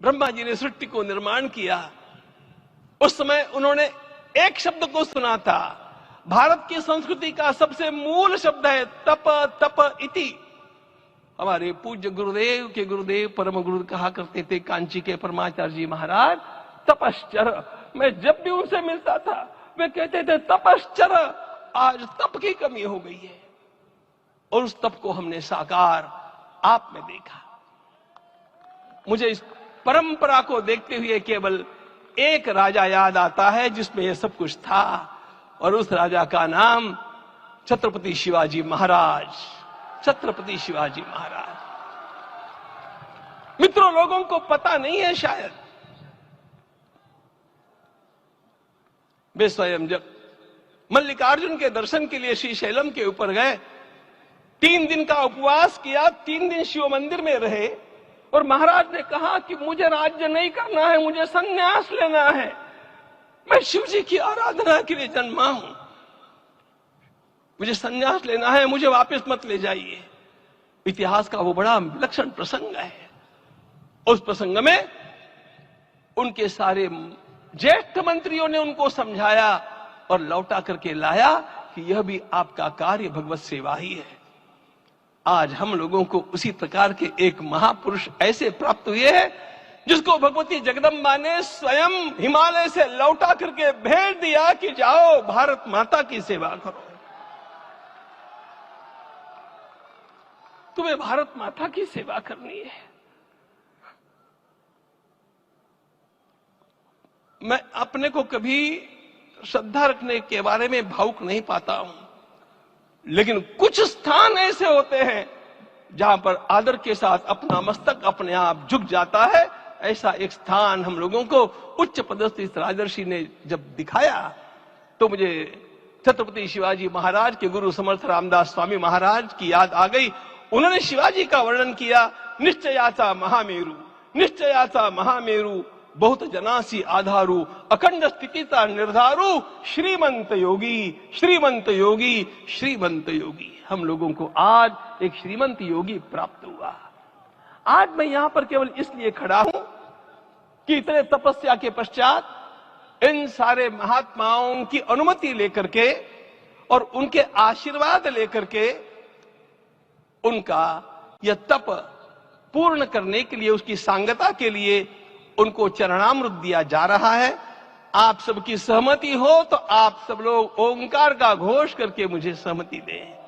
ब्रह्मा जी ने सृष्टि को निर्माण किया, उस समय उन्होंने एक शब्द को सुना था। भारत की संस्कृति का सबसे मूल शब्द है तप तप इति। हमारे पूज्य गुरुदेव के गुरुदेव परम गुरु कहा करते थे, कांची के परमाचार्य जी महाराज, तपश्चर। मैं जब भी उनसे मिलता था वे कहते थे तपश्चर। आज तप की कमी हो गई है और उस तप को हमने साकार आप में देखा। मुझे इस परंपरा को देखते हुए केवल एक राजा याद आता है जिसमें यह सब कुछ था, और उस राजा का नाम छत्रपति शिवाजी महाराज। छत्रपति शिवाजी महाराज। मित्रों, लोगों को पता नहीं है शायद, वे स्वयं जब मल्लिकार्जुन के दर्शन के लिए श्री शैलम के ऊपर गए, 3 दिन का उपवास किया, 3 दिन शिव मंदिर में रहे, और महाराज ने कहा कि मुझे राज्य नहीं करना है, मुझे संन्यास लेना है, मैं शिव जी की आराधना के लिए जन्मा हूं, मुझे संन्यास लेना है, मुझे वापस मत ले जाइए। इतिहास का वो बड़ा विलक्षण प्रसंग है। उस प्रसंग में उनके सारे ज्येष्ठ मंत्रियों ने उनको समझाया और लौटा करके लाया कि यह भी आपका कार्य भगवत सेवा ही है। आज हम लोगों को उसी प्रकार के एक महापुरुष ऐसे प्राप्त हुए हैं जिसको भगवती जगदम्बा ने स्वयं हिमालय से लौटा करके भेज दिया कि जाओ भारत माता की सेवा करो। तुम्हें भारत माता की सेवा करनी है। मैं अपने को कभी श्रद्धा रखने के बारे में भावुक नहीं पाता हूं, लेकिन कुछ स्थान ऐसे होते हैं जहां पर आदर के साथ अपना मस्तक अपने आप झुक जाता है। ऐसा एक स्थान हम लोगों को उच्च पदस्थ इस राजर्षि ने जब दिखाया तो मुझे छत्रपति शिवाजी महाराज के गुरु समर्थ रामदास स्वामी महाराज की याद आ गई। उन्होंने शिवाजी का वर्णन किया, निश्चयाचा महामेरु, निश्चयाचा महामेरु, बहुत जनासी आधारू, अखंड स्थितिता निर्धारू, श्रीमंत योगी, श्रीमंत योगी, श्रीमंत योगी। हम लोगों को आज एक श्रीमंत योगी प्राप्त हुआ। आज मैं यहां पर केवल इसलिए खड़ा हूं कि इतने तपस्या के पश्चात इन सारे महात्माओं की अनुमति लेकर के और उनके आशीर्वाद लेकर के उनका यह तप पूर्ण करने के लिए, उसकी सांगता के लिए उनको चरणामृत दिया जा रहा है। आप सबकी सहमति हो तो आप सब लोग ओंकार का घोष करके मुझे सहमति दें।